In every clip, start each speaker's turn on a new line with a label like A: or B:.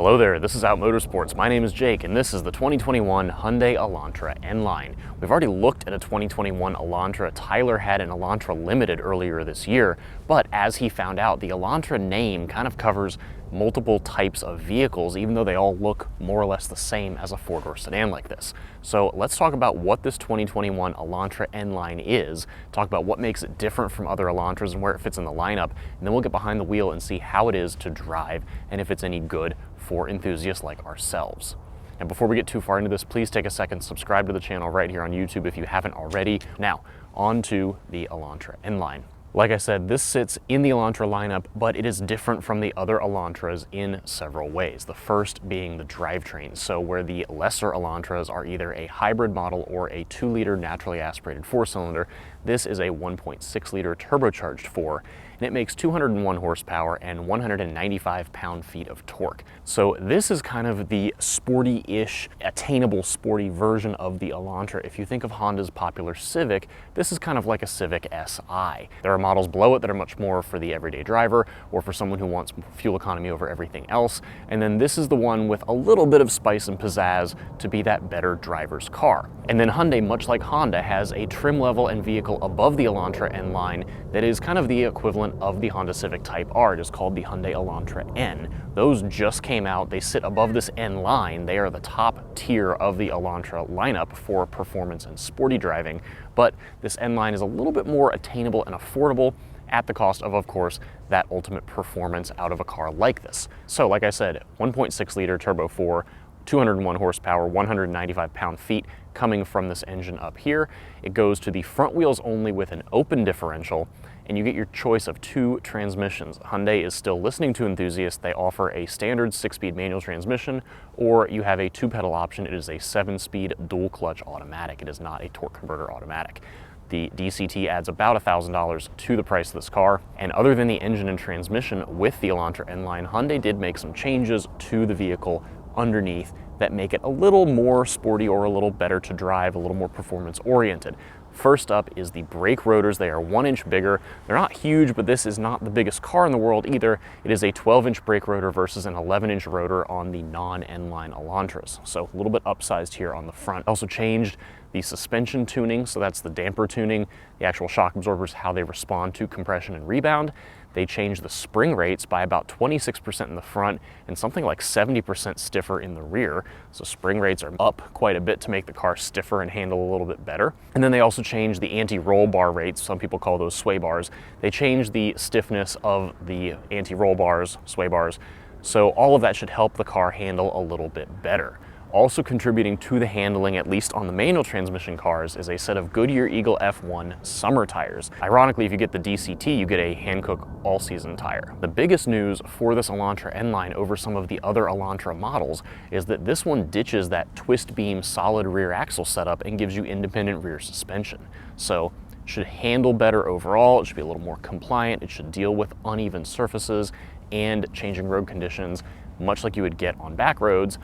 A: Hello there, this is Out Motorsports. My name is Jake, and this is the 2021 Hyundai Elantra N-Line. We've already looked at a 2021 Elantra. Tyler had an Elantra Limited earlier this year, but as he found out, the Elantra name kind of covers multiple types of vehicles, even though they all look more or less the same as a four-door sedan like this. So let's talk about what this 2021 Elantra N-Line is, talk about what makes it different from other Elantras and where it fits in the lineup, and then we'll get behind the wheel and see how it is to drive and if it's any good for enthusiasts like ourselves. And before we get too far into this, please take a second, subscribe to the channel right here on YouTube if you haven't already. Now, on to the Elantra N-Line. Like I said, this sits in the Elantra lineup, but it is different from the other Elantras in several ways. The first being the drivetrain. So where the lesser Elantras are either a hybrid model or a 2-liter naturally aspirated 4-cylinder, this is a 1.6-liter turbocharged 4, and it makes 201 horsepower and 195 pound-feet of torque. So this is kind of the sporty-ish, attainable sporty version of the Elantra. If you think of Honda's popular Civic, this is kind of like a Civic Si. There are models below it that are much more for the everyday driver or for someone who wants fuel economy over everything else. And then this is the one with a little bit of spice and pizzazz to be that better driver's car. And then Hyundai, much like Honda, has a trim level and vehicle above the Elantra N-Line that is kind of the equivalent of the Honda Civic Type R. It is called the Hyundai Elantra N. Those just came out. They sit above this N-Line. They are the top tier of the Elantra lineup for performance and sporty driving. But this N-Line is a little bit more attainable and affordable at the cost of course, that ultimate performance out of a car like this. So like I said, 1.6-liter turbo 4, 201 horsepower, 195 pound-feet coming from this engine up here. It goes to the front wheels only with an open differential, and you get your choice of 2 transmissions. Hyundai is still listening to enthusiasts. They offer a standard 6-speed manual transmission, or you have a 2-pedal option. It is a 7-speed dual-clutch automatic. It is not a torque converter automatic. The DCT adds about $1,000 to the price of this car. And other than the engine and transmission with the Elantra N-Line, Hyundai did make some changes to the vehicle underneath that make it a little more sporty or a little better to drive, a little more performance oriented. First up is the brake rotors. They are 1 inch bigger. They're not huge, but this is not the biggest car in the world either. It is a 12-inch brake rotor versus an 11-inch rotor on the non-N-Line Elantras. So a little bit upsized here on the front. Also changed the suspension tuning, so that's the damper tuning, the actual shock absorbers, how they respond to compression and rebound. They changed the spring rates by about 26% in the front and something like 70% stiffer in the rear. So spring rates are up quite a bit to make the car stiffer and handle a little bit better. And then they also changed the anti-roll bar rates. Some people call those sway bars. They changed the stiffness of the anti-roll bars, sway bars. So all of that should help the car handle a little bit better. Also contributing to the handling, at least on the manual transmission cars, is a set of Goodyear Eagle F1 summer tires. Ironically, if you get the DCT, you get a Hankook all-season tire. The biggest news for this Elantra N-Line over some of the other Elantra models is that this one ditches that twist beam solid rear axle setup and gives you independent rear suspension. So it should handle better overall, it should be a little more compliant, it should deal with uneven surfaces and changing road conditions, much like you would get on back roads,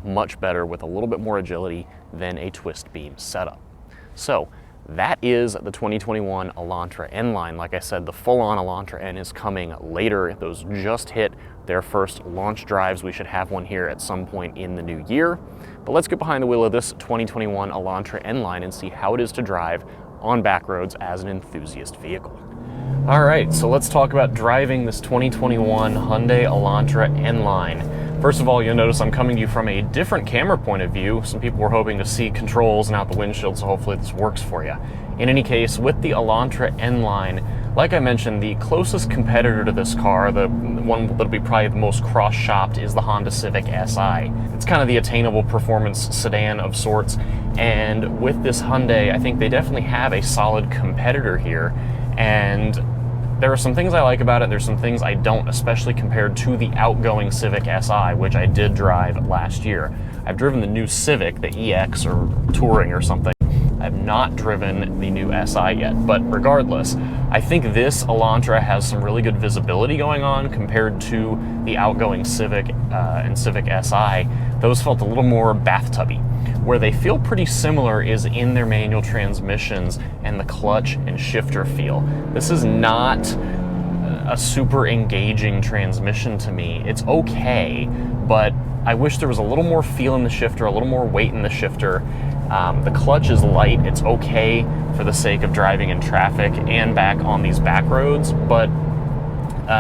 A: much better with a little bit more agility than a twist beam setup. So that is the 2021 Elantra N-Line. Like I said, the full-on Elantra N is coming later. Those just hit their first launch drives. We should have one here at some point in the new year. But let's get behind the wheel of this 2021 Elantra N-Line and see how it is to drive on back roads as an enthusiast vehicle. All right, so let's talk about driving this 2021 Hyundai Elantra N-Line. First of all, you'll notice I'm coming to you from a different camera point of view. Some people were hoping to see controls and out the windshield, so hopefully this works for you. In any case, with the Elantra N-Line, like I mentioned, the closest competitor to this car, the one that'll be probably the most cross-shopped, is the Honda Civic Si. It's kind of the attainable performance sedan of sorts, and with this Hyundai, I think they definitely have a solid competitor here, and there are some things I like about it, there's some things I don't, especially compared to the outgoing Civic Si, which I did drive last year. I've driven the new Civic, the EX or Touring or something. I've not driven the new Si yet, but regardless, I think this Elantra has some really good visibility going on compared to the outgoing Civic and Civic Si. Those felt a little more bathtubby. Where they feel pretty similar is in their manual transmissions and the clutch and shifter feel. This is not a super engaging transmission to me. It's okay, but I wish there was a little more feel in the shifter, a little more weight in the shifter. The clutch is light. It's okay for the sake of driving in traffic and back on these back roads, but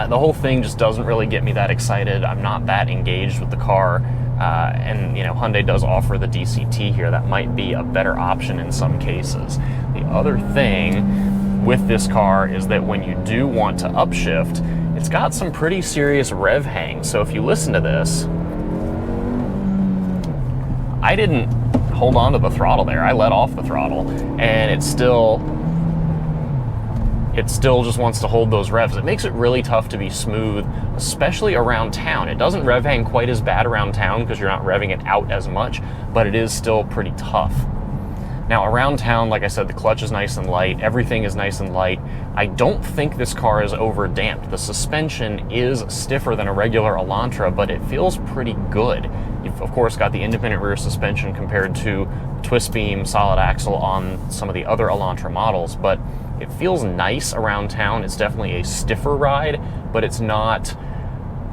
A: the whole thing just doesn't really get me that excited. I'm not that engaged with the car, and Hyundai does offer the DCT here. That might be a better option in some cases. The other thing with this car is that when you do want to upshift, it's got some pretty serious rev hang. So if you listen to this, I didn't hold on to the throttle there. I let off the throttle, and it still just wants to hold those revs. It makes it really tough to be smooth, especially around town. It doesn't rev hang quite as bad around town because you're not revving it out as much, but it is still pretty tough. Now around town, like I said, the clutch is nice and light. Everything is nice and light. I don't think this car is over damped. The suspension is stiffer than a regular Elantra, but it feels pretty good. You've of course got the independent rear suspension compared to twist beam solid axle on some of the other Elantra models, but it feels nice around town. It's definitely a stiffer ride, but it's not,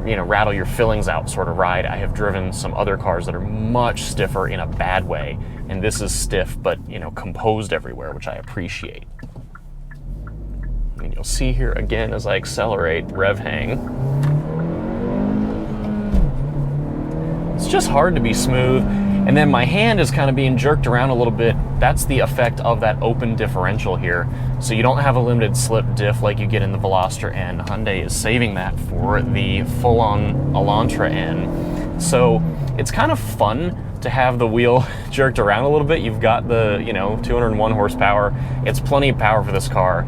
A: rattle your fillings out sort of ride. I have driven some other cars that are much stiffer in a bad way, and this is stiff, but composed everywhere, which I appreciate. And you'll see here again as I accelerate, rev hang. It's just hard to be smooth. And then my hand is kind of being jerked around a little bit. That's the effect of that open differential here. So you don't have a limited slip diff like you get in the Veloster N. Hyundai is saving that for the full-on Elantra N. So it's kind of fun to have the wheel jerked around a little bit. You've got the 201 horsepower. It's plenty of power for this car.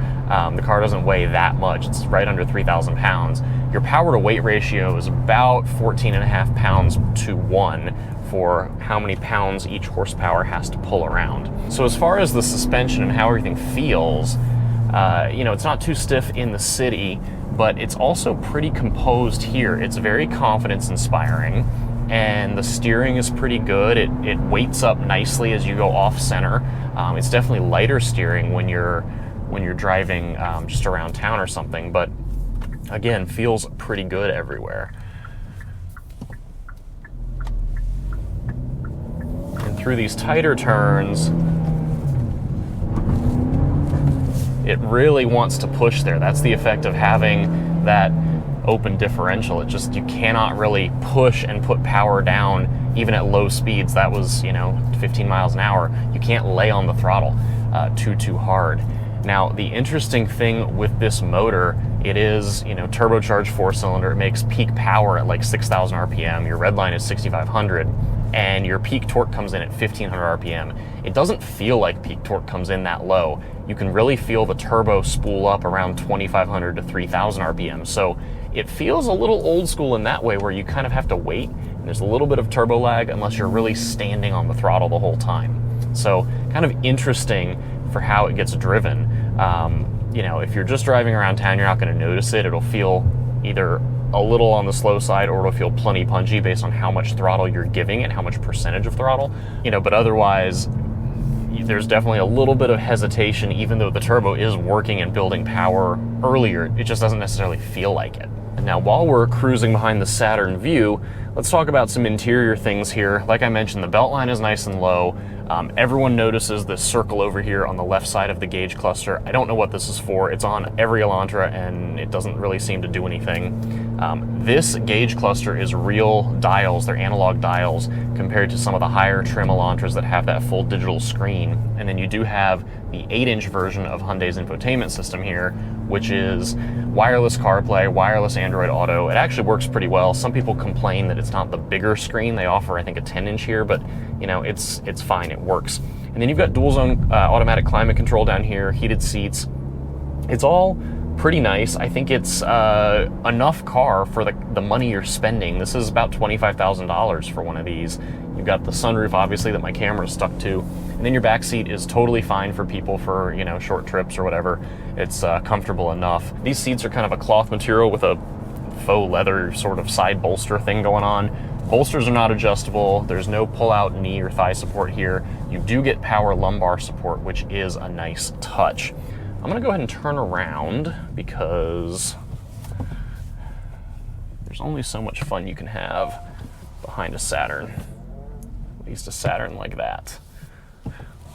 A: The car doesn't weigh that much. It's right under 3,000 pounds. Your power to weight ratio is about 14.5 pounds to 1 for how many pounds each horsepower has to pull around. So as far as the suspension and how everything feels, it's not too stiff in the city, but it's also pretty composed here. It's very confidence inspiring, and the steering is pretty good. It weights up nicely as you go off center. It's definitely lighter steering when you're driving just around town or something, but again, feels pretty good everywhere. And through these tighter turns, it really wants to push there. That's the effect of having that open differential. You cannot really push and put power down even at low speeds. That was 15 miles an hour. You can't lay on the throttle too hard. Now the interesting thing with this motor, it is turbocharged 4-cylinder. It makes peak power at like 6,000 RPM. Your red line is 6,500, and your peak torque comes in at 1,500 RPM. It doesn't feel like peak torque comes in that low. You can really feel the turbo spool up around 2,500 to 3,000 RPM. So it feels a little old school in that way, where you kind of have to wait, and there's a little bit of turbo lag unless you're really standing on the throttle the whole time. So kind of interesting for how it gets driven. If you're just driving around town, you're not going to notice it. It'll feel either a little on the slow side, or it'll feel plenty punchy based on how much throttle you're giving and how much percentage of throttle. But otherwise, there's definitely a little bit of hesitation, even though the turbo is working and building power earlier. It just doesn't necessarily feel like it. And now while we're cruising behind the Saturn view, let's talk about some interior things here. Like I mentioned, the belt line is nice and low. Everyone notices this circle over here on the left side of the gauge cluster. I don't know what this is for. It's on every Elantra and it doesn't really seem to do anything. This gauge cluster is real dials. They're analog dials compared to some of the higher trim Elantras that have that full digital screen. And then you do have the 8-inch version of Hyundai's infotainment system here, which is wireless CarPlay, wireless Android Auto. It actually works pretty well. Some people complain that it's not the bigger screen. They offer, I think, a 10-inch here, but it's fine. It works. And then you've got dual zone automatic climate control down here, heated seats. It's all pretty nice. I think it's enough car for the money you're spending. This is about $25,000 for one of these. You've got the sunroof, obviously, that my camera is stuck to. And then your back seat is totally fine for people for, short trips or whatever. It's comfortable enough. These seats are kind of a cloth material with a faux leather sort of side bolster thing going on. Bolsters are not adjustable. There's no pull-out knee or thigh support here. You do get power lumbar support, which is a nice touch. I'm gonna go ahead and turn around because there's only so much fun you can have behind a Saturn, at least a Saturn like that.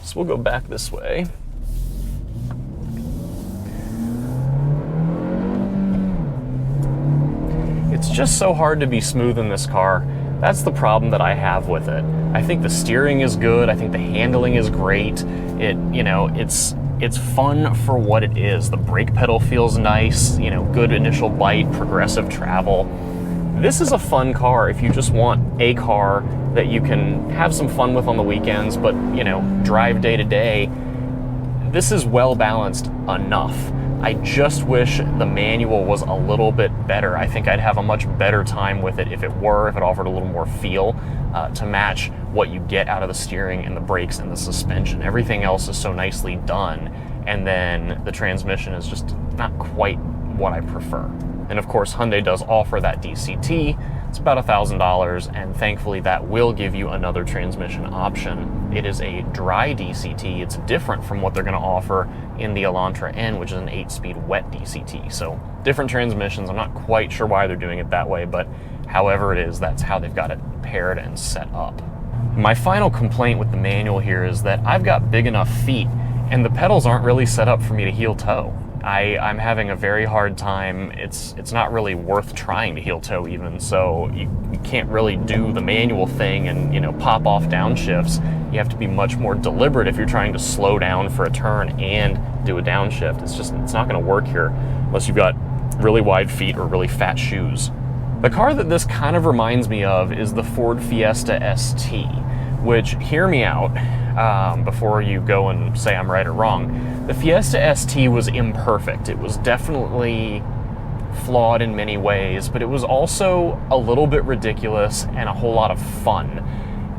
A: So we'll go back this way. It's just so hard to be smooth in this car. That's the problem that I have with it. I think the steering is good. I think the handling is great. It's fun for what it is. The brake pedal feels nice, good initial bite, progressive travel. This is a fun car if you just want a car that you can have some fun with on the weekends, but, drive day to day. This is well balanced enough. I just wish the manual was a little bit better. I think I'd have a much better time with it if it offered a little more feel to match what you get out of the steering and the brakes and the suspension. Everything else is so nicely done, and then the transmission is just not quite what I prefer. And of course, Hyundai does offer that DCT. It's about $1,000, and thankfully that will give you another transmission option. It is a dry DCT. It's different from what they're going to offer in the Elantra N, which is an 8-speed wet DCT. So different transmissions. I'm not quite sure why they're doing it that way, but however it is, that's how they've got it paired and set up. My final complaint with the manual here is that I've got big enough feet, and the pedals aren't really set up for me to heel toe. I'm having a very hard time. It's not really worth trying to heel toe even, so you can't really do the manual thing and pop off downshifts. You have to be much more deliberate if you're trying to slow down for a turn and do a downshift. It's not going to work here unless you've got really wide feet or really fat shoes. The car that this kind of reminds me of is the Ford Fiesta ST, which, hear me out before you go and say I'm right or wrong. The Fiesta ST was imperfect. It was definitely flawed in many ways, but it was also a little bit ridiculous and a whole lot of fun.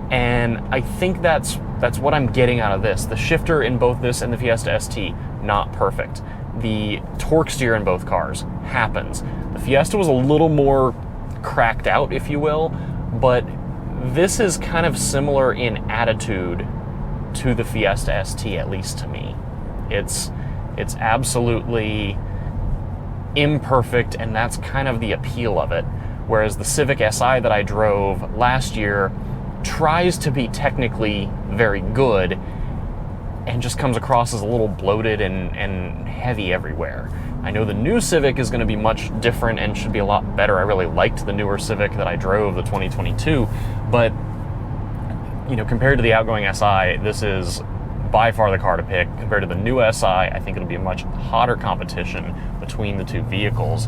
A: And I think that's what I'm getting out of this. The shifter in both this and the Fiesta ST, not perfect. The torque steer in both cars happens. The Fiesta was a little more cracked out, if you will, but this is kind of similar in attitude to the Fiesta ST, at least to me. It's absolutely imperfect, and that's kind of the appeal of it. Whereas the Civic Si that I drove last year tries to be technically very good and just comes across as a little bloated and heavy everywhere. I know the new Civic is going to be much different and should be a lot better. I really liked the newer Civic that I drove, the 2022, but compared to the outgoing Si, this is by far the car to pick. Compared to the new Si, I think it'll be a much hotter competition between the two vehicles.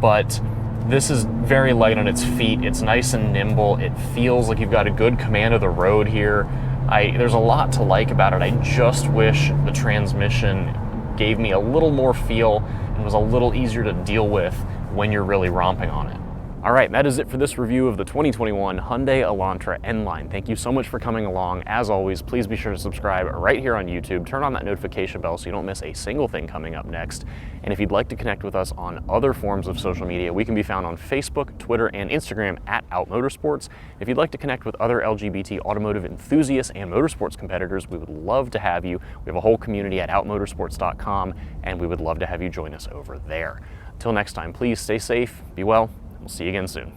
A: But this is very light on its feet. It's nice and nimble. It feels like you've got a good command of the road here. There's a lot to like about it. I just wish the transmission gave me a little more feel and was a little easier to deal with when you're really romping on it. All right, that is it for this review of the 2021 Hyundai Elantra N-Line. Thank you so much for coming along. As always, please be sure to subscribe right here on YouTube. Turn on that notification bell so you don't miss a single thing coming up next. And if you'd like to connect with us on other forms of social media, we can be found on Facebook, Twitter, and Instagram at Out Motorsports. If you'd like to connect with other LGBT automotive enthusiasts and motorsports competitors, we would love to have you. We have a whole community at outmotorsports.com, and we would love to have you join us over there. Until next time, please stay safe, be well. We'll see you again soon.